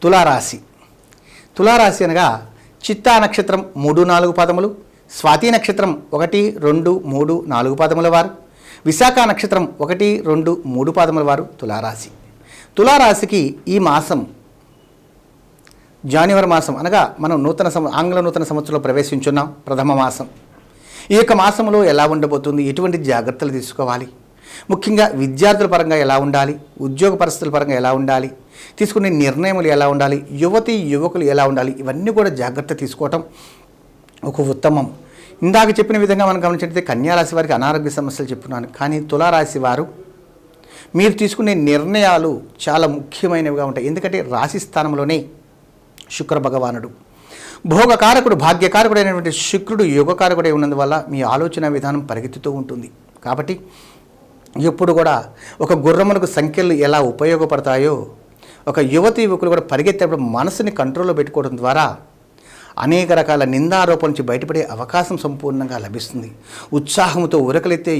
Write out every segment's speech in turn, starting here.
తులారాశి. తులారాశి అనగా చిత్తా నక్షత్రం 3-4 పాదములు, స్వాతి నక్షత్రం 1, 2, 3, 4 పాదముల వారు, విశాఖ నక్షత్రం 1, 2, 3 పాదముల వారు తులారాశి. తులారాశికి ఈ మాసం జనవరి మాసం అనగా మనం ఆంగ్ల నూతన సంవత్సరంలో ప్రవేశించున్నాం. ప్రథమ మాసం. ఈ యొక్క మాసంలో ఎలా ఉండబోతుంది, ఎటువంటి జాగ్రత్తలు తీసుకోవాలి, ముఖ్యంగా విద్యార్థుల పరంగా ఎలా ఉండాలి, ఉద్యోగ పరిస్థితుల పరంగా ఎలా ఉండాలి, తీసుకునే నిర్ణయములు ఎలా ఉండాలి, యువకులు ఎలా ఉండాలి, ఇవన్నీ కూడా జాగ్రత్త తీసుకోవటం ఒక ఉత్తమం. ఇందాక చెప్పిన విధంగా మనం గమనించినట్లయితే కన్యారాశి వారికి అనారోగ్య సమస్యలు చెప్పున్నాను. కానీ తులారాశి వారు మీరు తీసుకునే నిర్ణయాలు చాలా ముఖ్యమైనవిగా ఉంటాయి. ఎందుకంటే రాశి స్థానంలోనే శుక్ర భగవానుడు, భోగకారకుడు, భాగ్యకారకుడైనటువంటి శుక్రుడు యోగకారకుడై ఉన్నందువల్ల మీ ఆలోచన విధానం పరిగెత్తుతూ ఉంటుంది. కాబట్టి ఎప్పుడు కూడా ఒక గుర్రమునకు సంఖ్యలు ఎలా ఉపయోగపడతాయో ఒక యువకులు కూడా పరిగెత్తేటప్పుడు మనసుని కంట్రోల్లో పెట్టుకోవడం ద్వారా అనేక రకాల నిందారోపణ నుంచి బయటపడే అవకాశం సంపూర్ణంగా లభిస్తుంది. ఉత్సాహంతో ఉరకలెత్తే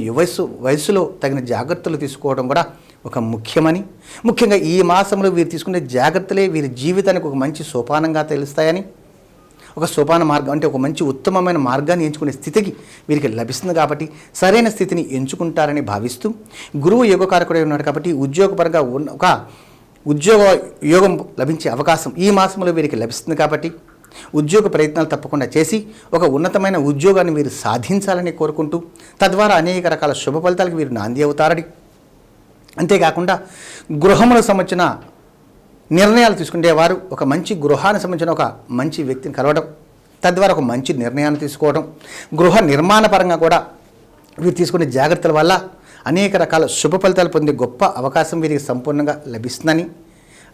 వయసులో తగిన జాగ్రత్తలు తీసుకోవడం కూడా ఒక ముఖ్యంగా ఈ మాసంలో వీరు తీసుకునే జాగ్రత్తలే వీరి జీవితానికి ఒక మంచి సోపానంగా తెలుస్తాయని, ఒక సోపాన మార్గం అంటే ఒక మంచి ఉత్తమమైన మార్గాన్ని ఎంచుకునే స్థితికి వీరికి లభిస్తుంది. కాబట్టి సరైన స్థితిని ఎంచుకుంటారని భావిస్తూ, గురువు యోగకారకుడై ఉన్నాడు కాబట్టి ఉద్యోగపరంగా ఒక ఉద్యోగ యోగం లభించే అవకాశం ఈ మాసంలో వీరికి లభిస్తుంది. కాబట్టి ఉద్యోగ ప్రయత్నాలు తప్పకుండా చేసి ఒక ఉన్నతమైన ఉద్యోగాన్ని వీరు సాధించాలని కోరుకుంటూ, తద్వారా అనేక రకాల శుభ ఫలితాలకు వీరు నాంది అవుతారని, అంతేకాకుండా గృహములకు సంబంధించిన నిర్ణయాలు తీసుకునేవారు ఒక మంచి గృహానికి సంబంధించిన ఒక మంచి వ్యక్తిని కలవడం, తద్వారా ఒక మంచి నిర్ణయాన్ని తీసుకోవడం, గృహ నిర్మాణ పరంగా కూడా వీరు తీసుకునే జాగ్రత్తల వల్ల అనేక రకాల శుభ ఫలితాలు పొందే గొప్ప అవకాశం వీరికి సంపూర్ణంగా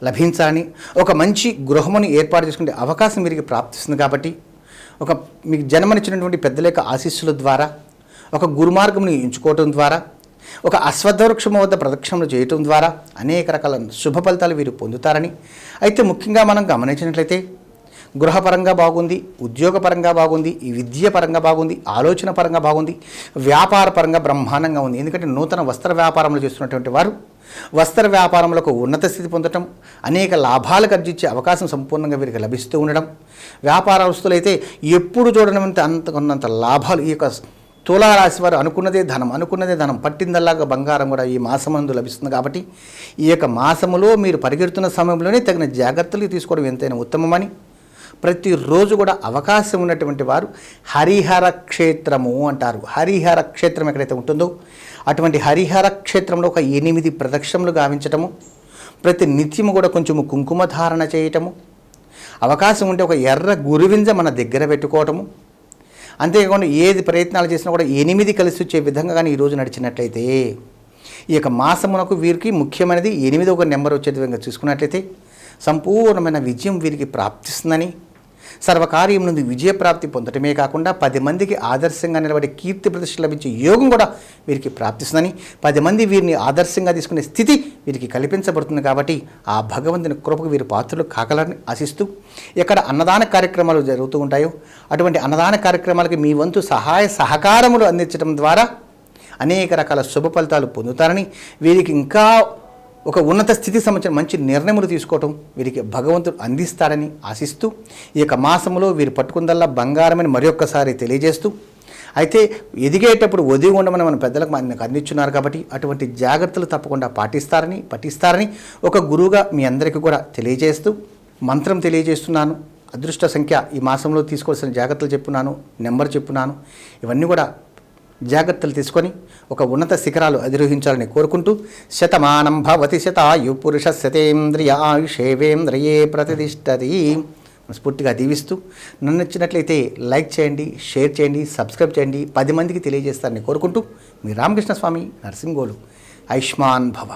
లభించాలని, ఒక మంచి గృహముని ఏర్పాటు చేసుకునే అవకాశం వీరికి ప్రాప్తిస్తుంది. కాబట్టి మీకు జన్మనిచ్చినటువంటి పెద్దల యొక్క ఆశీస్సుల ద్వారా, ఒక గురుమార్గంని ఎంచుకోవటం ద్వారా, ఒక అశ్వత్థవృక్షము వద్ద ప్రదక్షిణలు చేయటం ద్వారా అనేక రకాల శుభ ఫలితాలు వీరు పొందుతారని. అయితే ముఖ్యంగా మనం గమనించినట్లయితే గృహపరంగా బాగుంది, ఉద్యోగపరంగా బాగుంది, ఈ విద్య పరంగా బాగుంది, ఆలోచన పరంగా బాగుంది, వ్యాపార పరంగా బ్రహ్మాండంగా ఉంది. ఎందుకంటే నూతన వస్త్ర వ్యాపారంలో చేస్తున్నటువంటి వారు వస్త్ర వ్యాపారంలో ఒక ఉన్నత స్థితి పొందటం, అనేక లాభాలు గర్జించే అవకాశం సంపూర్ణంగా వీరికి లభిస్తూ ఉండడం, వ్యాపారస్తులైతే ఎప్పుడు చూడడం అంత లాభాలు ఈ యొక్క తులారాశి వారు అనుకున్నదే ధనం పట్టిందల్లాగా బంగారం కూడా ఈ మాసమందు లభిస్తుంది. కాబట్టి ఈ యొక్క మాసములో మీరు పరిగెడుతున్న సమయంలోనే తగిన జాగ్రత్తలు తీసుకోవడం ఎంతైనా ఉత్తమమని, ప్రతిరోజు కూడా అవకాశం ఉన్నటువంటి వారు హరిహర క్షేత్రము అంటారు. హరిహర క్షేత్రం ఎక్కడైతే ఉంటుందో అటువంటి హరిహర క్షేత్రంలో ఒక 8 ప్రదక్షిణలు గావించటము, ప్రతి నిత్యము కూడా కొంచెము కుంకుమ ధారణ చేయటము, అవకాశం ఉంటే ఒక ఎర్ర గురువింజ మన దగ్గర పెట్టుకోవటము, అంతేకాకుండా ఏది ప్రయత్నాలు చేసినా కూడా 8 కలిసి వచ్చే విధంగా కానీ ఈరోజు నడిచినట్లయితే ఈ యొక్క మాసమునకు వీరికి ముఖ్యమైనది 8వ నెంబర్ వచ్చే విధంగా చూసుకున్నట్లయితే సంపూర్ణమైన విజయం వీరికి ప్రాప్తిస్తుందని, సర్వకార్యం నుండి విజయప్రాప్తి పొందటమే కాకుండా 10 మందికి ఆదర్శంగా నిలబడే కీర్తి ప్రతిష్ట లభించే యోగం కూడా వీరికి ప్రాప్తిస్తుందని, 10 మంది వీరిని ఆదర్శంగా తీసుకునే స్థితి వీరికి కల్పించబడుతుంది. కాబట్టి ఆ భగవంతుని కృపకు వీరు పాత్రలు కాగలని ఆశిస్తూ, ఎక్కడ అన్నదాన కార్యక్రమాలు జరుగుతూ ఉంటాయో అటువంటి అన్నదాన కార్యక్రమాలకి మీ వంతు సహాయ సహకారములు అందించడం ద్వారా అనేక రకాల శుభ ఫలితాలు పొందుతారని, వీరికి ఇంకా ఒక ఉన్నత స్థితికి సంబంధించిన మంచి నిర్ణయములు తీసుకోవటం వీరికి భగవంతుడు అందిస్తాడని ఆశిస్తూ, ఈ యొక్క మాసంలో వీరు పట్టుకుందల్లా బంగారమని మరొక్కసారి తెలియజేస్తూ, అయితే ఎదిగేటప్పుడు ఒదిగి ఉండమని మన పెద్దలకు మనకు అందించున్నారు. కాబట్టి అటువంటి జాగ్రత్తలు తప్పకుండా పఠిస్తారని ఒక గురువుగా మీ అందరికీ కూడా తెలియజేస్తూ మంత్రం తెలియజేస్తున్నాను. అదృష్ట సంఖ్య ఈ మాసంలో తీసుకోవాల్సిన జాగ్రత్తలు చెప్పున్నాను, నెంబర్ చెప్పున్నాను. ఇవన్నీ కూడా జాగ్రత్తలు తీసుకొని ఒక ఉన్నత శిఖరాలు అధిరోహించాలని కోరుకుంటూ, శతమానం భవతి శతాయు పురుష శతేంద్రియ ఆయుషేవేంద్రియే ప్రతిష్టతి స్ఫూర్తిగా దీవిస్తూ, నన్ను నచ్చినట్లయితే లైక్ చేయండి, షేర్ చేయండి, సబ్స్క్రైబ్ చేయండి, 10 మందికి తెలియజేస్తారని కోరుకుంటూ మీ రామకృష్ణ స్వామి నరసింగోలు. ఆయుష్మాన్ భవ.